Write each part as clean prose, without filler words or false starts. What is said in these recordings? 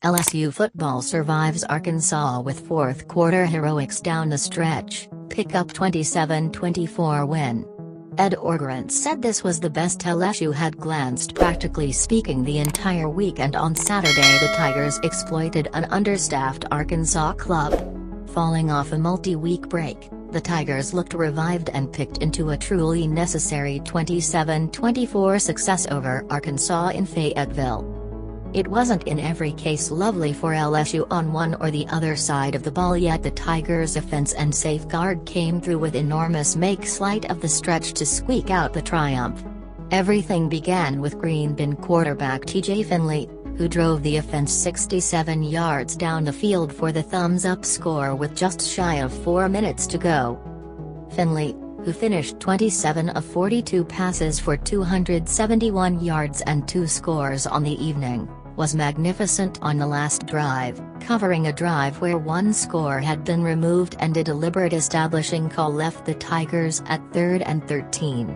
LSU football survives Arkansas with fourth-quarter heroics down the stretch, pick up 27-24 win. Ed Orgeron said this was the best LSU had glanced practically speaking the entire week, and on Saturday the Tigers exploited an understaffed Arkansas club. Falling off a multi-week break, the Tigers looked revived and picked into a truly necessary 27-24 success over Arkansas in Fayetteville. It wasn't in every case lovely for LSU on one or the other side of the ball, yet the Tigers' offense and safeguard came through with enormous makes light of the stretch to squeak out the triumph. Everything began with green bin quarterback TJ Finley, who drove the offense 67 yards down the field for the thumbs-up score with just shy of 4 minutes to go. Finley, who finished 27 of 42 passes for 271 yards and 2 scores on the evening, was magnificent on the last drive, covering a drive where one score had been removed and a deliberate establishing call left the Tigers at 3rd and 13.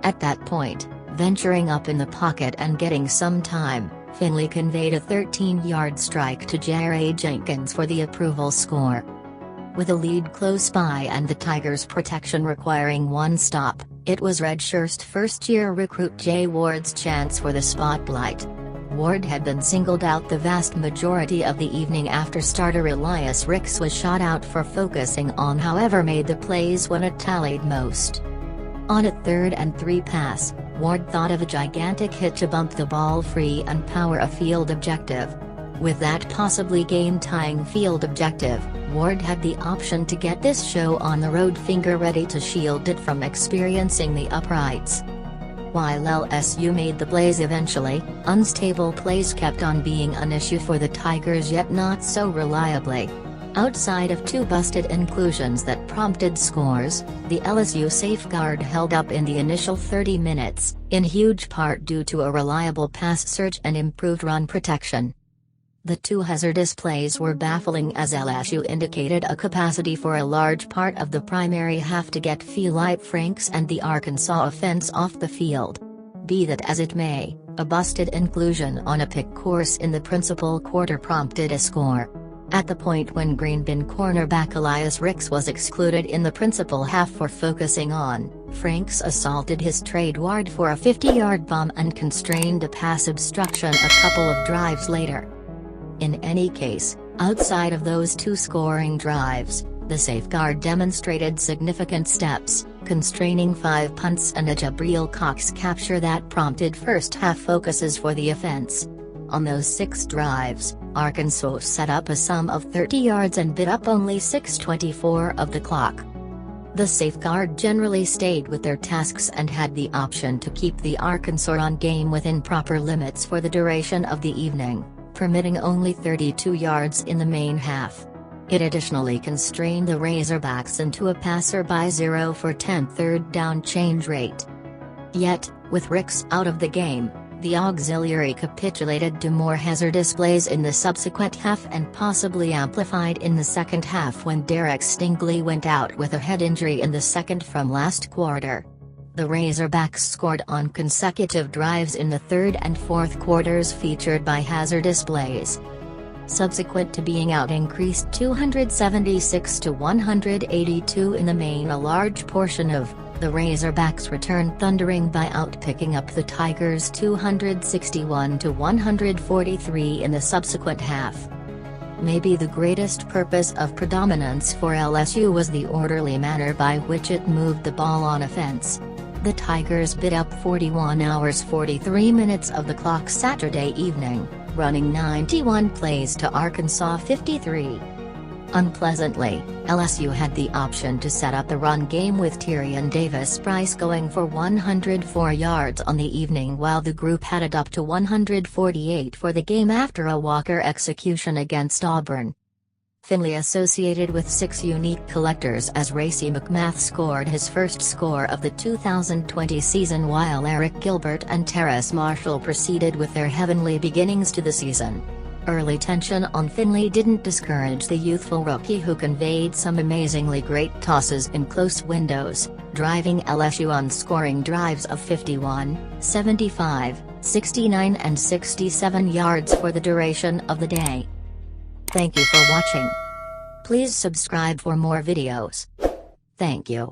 At that point, venturing up in the pocket and getting some time, Finley conveyed a 13-yard strike to J.R. Jenkins for the approval score. With a lead close by and the Tigers' protection requiring one stop, it was redshirt first-year recruit Jay Ward's chance for the spotlight. Ward had been singled out the vast majority of the evening after starter Elias Ricks was shot out for focusing on however made the plays when it tallied most. On a 3rd and 3 pass, Ward thought of a gigantic hit to bump the ball free and power a field objective. With that possibly game-tying field objective, Ward had the option to get this show on the road finger ready to shield it from experiencing the uprights. While LSU made the plays eventually, unstable plays kept on being an issue for the Tigers, yet not so reliably. Outside of 2 busted inclusions that prompted scores, the LSU safeguard held up in the initial 30 minutes, in huge part due to a reliable pass search and improved run protection. The 2 hazardous plays were baffling, as LSU indicated a capacity for a large part of the primary half to get Philip Franks and the Arkansas offense off the field. Be that as it may, a busted inclusion on a pick course in the principal quarter prompted a score. At the point when green bin cornerback Elias Ricks was excluded in the principal half for focusing on, Franks assaulted his trade Ward for a 50-yard bomb and constrained a pass obstruction a couple of drives later. In any case, outside of those 2 scoring drives, the safeguard demonstrated significant steps, constraining 5 punts and a Jabril Cox capture that prompted first-half focuses for the offense. On those 6 drives, Arkansas set up a sum of 30 yards and bit up only 6:24 of the clock. The safeguard generally stayed with their tasks and had the option to keep the Arkansas run game within proper limits for the duration of the evening, permitting only 32 yards in the main half. It additionally constrained the Razorbacks into a passer-by 0 for 10 third down change rate. Yet, with Ricks out of the game, the auxiliary capitulated to more hazardous plays in the subsequent half and possibly amplified in the second half when Derek Stingley went out with a head injury in the second from last quarter. The Razorbacks scored on consecutive drives in the 3rd and 4th quarters featured by hazardous plays. Subsequent to being out increased 276 to 182 in the main, a large portion of the Razorbacks returned thundering by outpicking up the Tigers 261 to 143 in the subsequent half. Maybe the greatest purpose of predominance for LSU was the orderly manner by which it moved the ball on offense. The Tigers bit up 41 hours 43 minutes of the clock Saturday evening, running 91 plays to Arkansas 53. Unpleasantly, LSU had the option to set up the run game with Tyrion Davis-Price going for 104 yards on the evening, while the group had it up to 148 for the game after a Walker execution against Auburn. Finley associated with 6 unique collectors as Racy McMath scored his first score of the 2020 season, while Eric Gilbert and Terrace Marshall proceeded with their heavenly beginnings to the season. Early tension on Finley didn't discourage the youthful rookie, who conveyed some amazingly great tosses in close windows, driving LSU on scoring drives of 51, 75, 69 and 67 yards for the duration of the day. Thank you for watching. Please subscribe for more videos. Thank you.